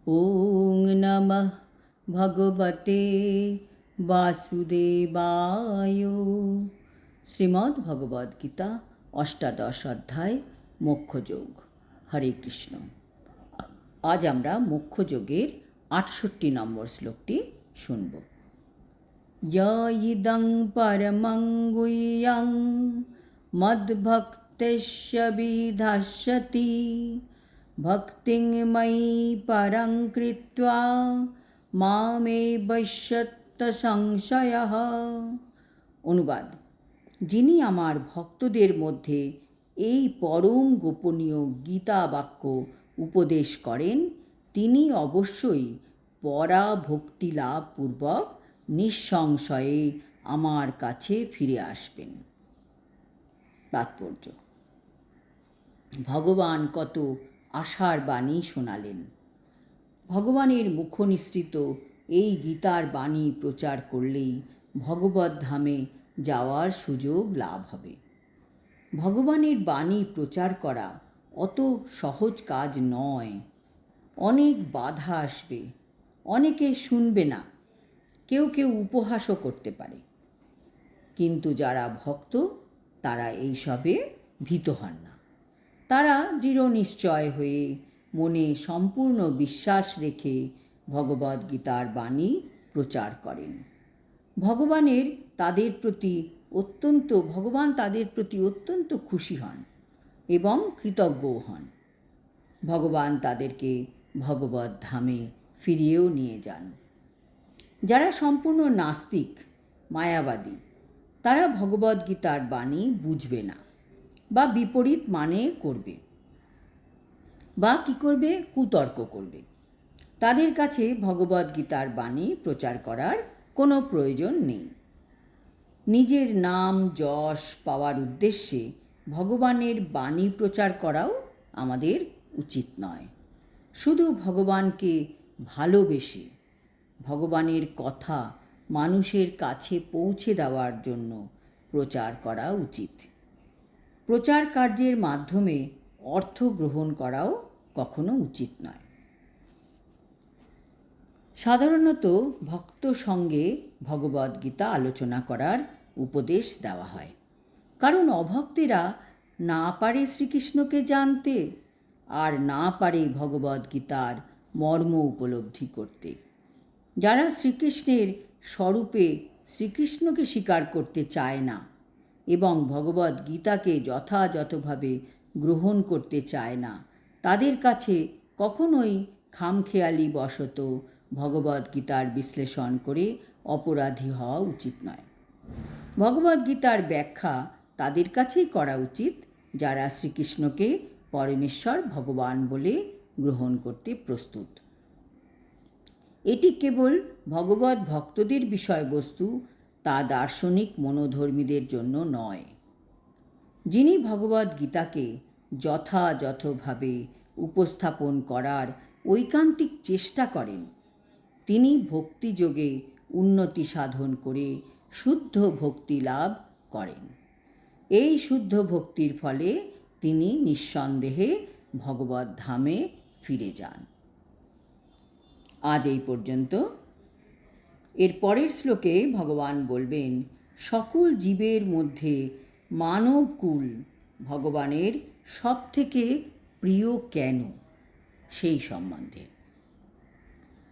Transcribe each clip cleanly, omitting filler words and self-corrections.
ওং নমঃ ভগবতে বাসুদেবায়। শ্রীমদ্ ভগবদ্গীতা অষ্টাদশ অধ্যায় মোক্ষযোগ। হরে কৃষ্ণ। আজ আমরা মোক্ষযোগের ৬৮ নম্বর শ্লোকটি শুনব। ইদং পরমং গুহ্যং মদ্ভক্তস্য বিধাস্যতি ভক্তিং ময়ি পরং কৃত্বা মামেবৈষ্যত্য সংশয়ঃ। অনুবাদ: যিনি আমার ভক্তদের মধ্যে এই পরম গোপনীয় গীতা বাক্য উপদেশ করেন, তিনি অবশ্যই পরাভক্তি লাভ পূর্বক নিঃসংশয়ে আমার কাছে ফিরে আসবেন। তাৎপর্য: ভগবান কত আশার বাণী শোনালেন। ভগবানের মুখনিসৃত এই গীতার বাণী প্রচার করলেই ভগবত ধামে যাওয়ার সুযোগ লাভ হবে। ভগবানের বাণী প্রচার করা অত সহজ কাজ নয়। অনেক বাধা আসবে, অনেকে শুনবে না, কেউ কেউ উপহাসও করতে পারে। কিন্তু যারা ভক্ত তারা এইসবে ভীত হন না। তারা দৃঢ় নিশ্চয় হয়ে মনে সম্পূর্ণ বিশ্বাস রেখে ভগবদ্গীতার বাণী প্রচার করেন। ভগবান তাদের প্রতি অত্যন্ত খুশি হন এবং কৃতজ্ঞও হন। ভগবান তাদেরকে ভগবত ধামে ফিরিয়েও নিয়ে যান। যারা সম্পূর্ণ নাস্তিক, মায়াবাদী, তারা ভগবদ্গীতার বাণী বুঝবে না বা বিপরীত মানে করবে বা কুতর্ক করবে। তাদের কাছে ভগবদ্গীতার বাণী প্রচার করার কোনো প্রয়োজন নেই। নিজের নাম যশ পাওয়ার উদ্দেশ্যে ভগবানের বাণী প্রচার করাও আমাদের উচিত নয়। শুধু ভগবানকে ভালোবেসে ভগবানের কথা মানুষের কাছে পৌঁছে দেওয়ার জন্য প্রচার করা উচিত। প্রচার কার্যের মাধ্যমে অর্থ গ্রহণ করাও কখনো উচিত নয়। সাধারণত ভক্ত সঙ্গে ভগবদ্গীতা আলোচনা করার উপদেশ দেওয়া হয়, কারণ অভক্তেরা না পারে শ্রীকৃষ্ণকে জানতে আর না পারে ভগবদ্গীতার মর্ম উপলব্ধি করতে। যারা শ্রীকৃষ্ণের স্বরূপে শ্রীকৃষ্ণকে স্বীকার করতে চায় না এবং ভগবদ্গীতাকে যথাযথভাবে গ্রহণ করতে চায় না, তাদের কাছে কখনোই খামখেয়ালি বশত ভগবদ্গীতার বিশ্লেষণ করে অপরাধী হওয়া উচিত নয়। ভগবদ্গীতার ব্যাখ্যা তাদের কাছেই করা উচিত যারা শ্রীকৃষ্ণকে পরমেশ্বর ভগবান বলে গ্রহণ করতে প্রস্তুত। এটি কেবল ভগবত ভক্তদের বিষয়বস্তু, তা দার্শনিক মনোধর্মীদের জন্য নয়। যিনি ভগবদ্গীতাকে যথাযথভাবে উপস্থাপন করার ঐকান্তিক চেষ্টা করেন, তিনি ভক্তিযোগে উন্নতি সাধন করে শুদ্ধ ভক্তি লাভ করেন। এই শুদ্ধ ভক্তির ফলে তিনি নিঃসন্দেহে ভগবত ধামে ফিরে যান। আজ এই পর্যন্ত। এর পরের শ্লোকে ভগবান বলবেন সকল জীবের মধ্যে মানবকুল ভগবানের সবথেকে প্রিয় কেন, সেই সম্বন্ধে।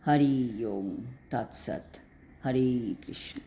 হরি ওম তৎসৎ। হরে কৃষ্ণ।